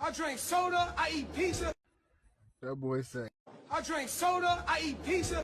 I drink soda, I eat pizza. That boy said. I drink soda, I eat pizza.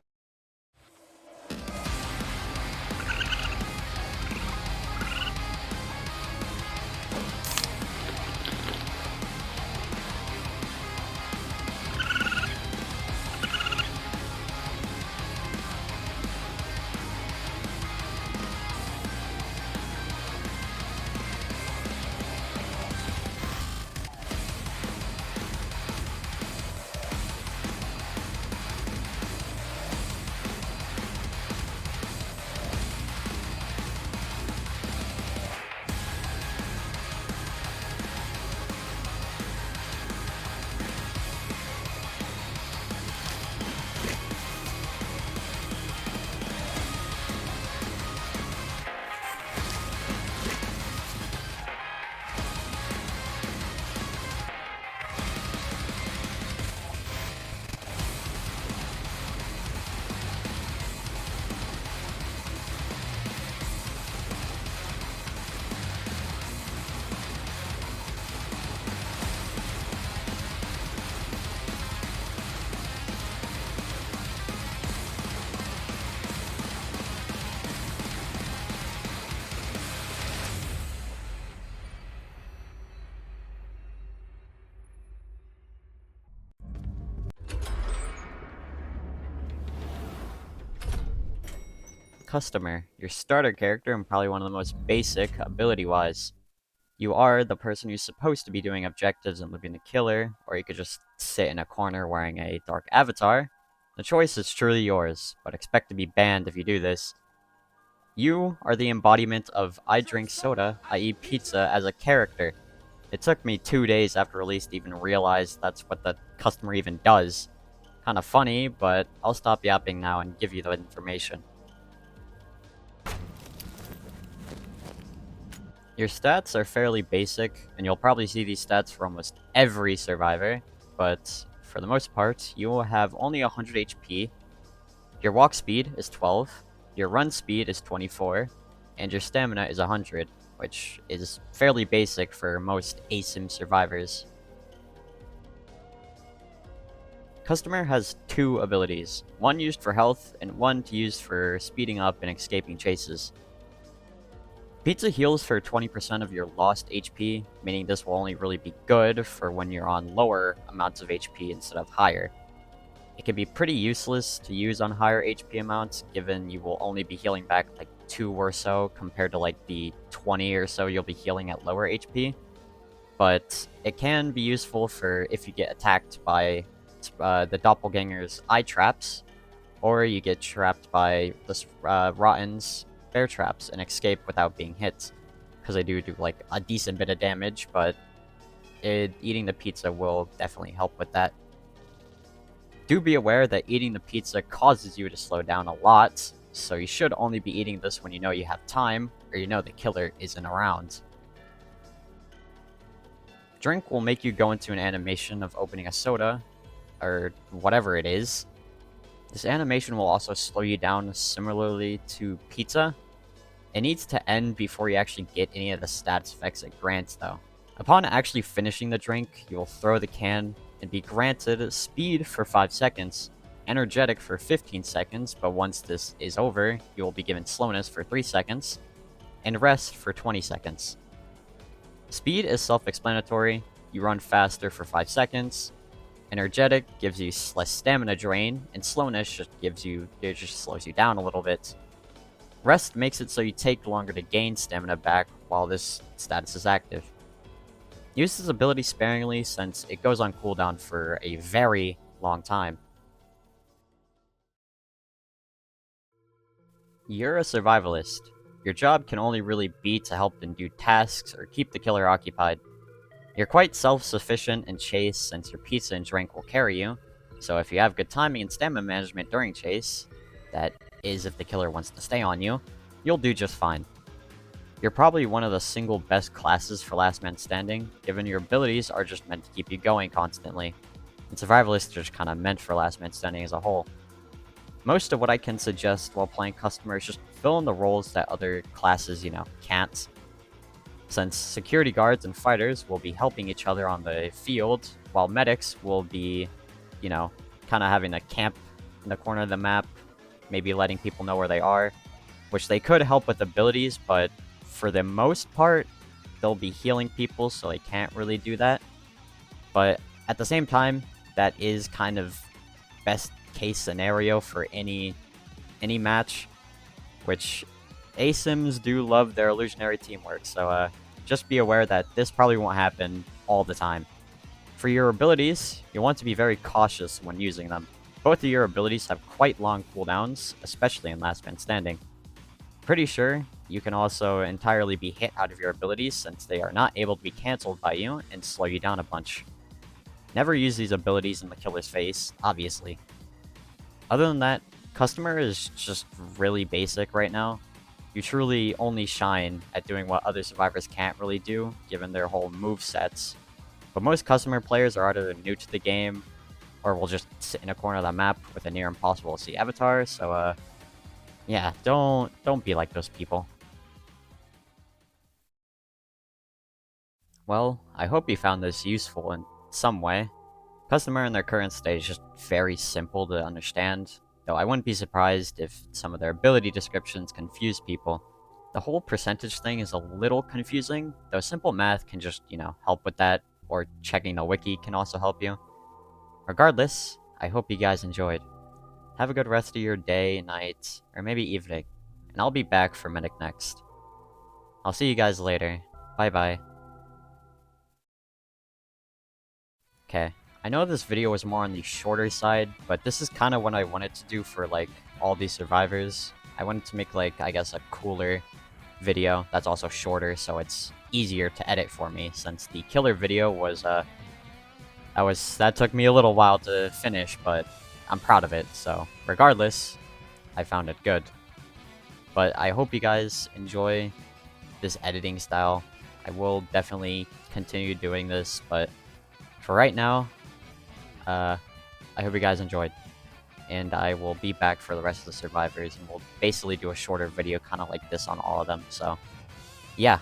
Customer, your starter character and probably one of the most basic ability-wise. You are the person who's supposed to be doing objectives and looping the killer, or you could just sit in a corner wearing a dark avatar. The choice is truly yours, but expect to be banned if you do this. You are the embodiment of I drink soda, I eat pizza as a character. It took me 2 days after release to even realize that's what the customer even does. Kinda funny, but I'll stop yapping now and give you the information. Your stats are fairly basic, and you'll probably see these stats for almost every survivor, but for the most part, you will have only 100 HP, your walk speed is 12, your run speed is 24, and your stamina is 100, which is fairly basic for most ASIM survivors. Customer has 2 abilities, one used for health, and one to use for speeding up and escaping chases. Pizza heals for 20% of your lost HP, meaning this will only really be good for when you're on lower amounts of HP instead of higher. It can be pretty useless to use on higher HP amounts, given you will only be healing back like 2 or so compared to like the 20 or so you'll be healing at lower HP. But it can be useful for if you get attacked by the doppelganger's eye traps, or you get trapped by the Rotten's bear traps and escape without being hit, because they do like a decent bit of damage, but eating the pizza will definitely help with that. Do be aware that eating the pizza causes you to slow down a lot, so you should only be eating this when you know you have time, or you know the killer isn't around. Drink will make you go into an animation of opening a soda, or whatever it is. This animation will also slow you down similarly to pizza. It needs to end before you actually get any of the stats effects it grants though. Upon actually finishing the drink, you will throw the can and be granted speed for 5 seconds, energetic for 15 seconds, but once this is over, you will be given slowness for 3 seconds, and rest for 20 seconds. Speed is self-explanatory, you run faster for 5 seconds, energetic gives you less stamina drain, and slowness just slows you down a little bit. Rest makes it so you take longer to gain stamina back while this status is active. Use this ability sparingly since it goes on cooldown for a very long time. You're a survivalist. Your job can only really be to help them do tasks or keep the killer occupied. You're quite self-sufficient in chase since your pizza and drink will carry you, so if you have good timing and stamina management during chase, that is if the killer wants to stay on you, you'll do just fine. You're probably one of the single best classes for Last Man Standing, given your abilities are just meant to keep you going constantly, and Survivalists are just kinda meant for Last Man Standing as a whole. Most of what I can suggest while playing Customer is just fill in the roles that other classes, can't. since security guards and fighters will be helping each other on the field, while medics will be, you know, kind of having a camp in the corner of the map, maybe letting people know where they are, which they could help with abilities, but for the most part, they'll be healing people, so they can't really do that. But at the same time, that is kind of best case scenario for any match, which ASIMs do love their illusionary teamwork, so just be aware that this probably won't happen all the time. For your abilities, you want to be very cautious when using them. Both of your abilities have quite long cooldowns, especially in Last Man Standing. Pretty sure you can also entirely be hit out of your abilities since they are not able to be cancelled by you and slow you down a bunch. Never use these abilities in the killer's face, obviously. Other than that, Customer is just really basic right now. You truly only shine at doing what other survivors can't really do, given their whole move sets. But most Customer players are either new to the game, or will just sit in a corner of the map with a near impossible to see avatar, so yeah, don't be like those people. Well, I hope you found this useful in some way. Customer in their current state is just very simple to understand, though I wouldn't be surprised if some of their ability descriptions confuse people. The whole percentage thing is a little confusing, though simple math can just, help with that, or checking the wiki can also help you. Regardless, I hope you guys enjoyed. Have a good rest of your day, night, or maybe evening, and I'll be back for Medic next. I'll see you guys later. Bye bye. Okay, I know this video was more on the shorter side, but this is kind of what I wanted to do for, all these survivors. I wanted to make, I guess a cooler video that's also shorter, so it's easier to edit for me, since the killer video was, that took me a little while to finish, but I'm proud of it, so regardless, I found it good. But I hope you guys enjoy this editing style. I will definitely continue doing this, but for right now, I hope you guys enjoyed. And I will be back for the rest of the survivors, and we'll basically do a shorter video kind of like this on all of them, so yeah.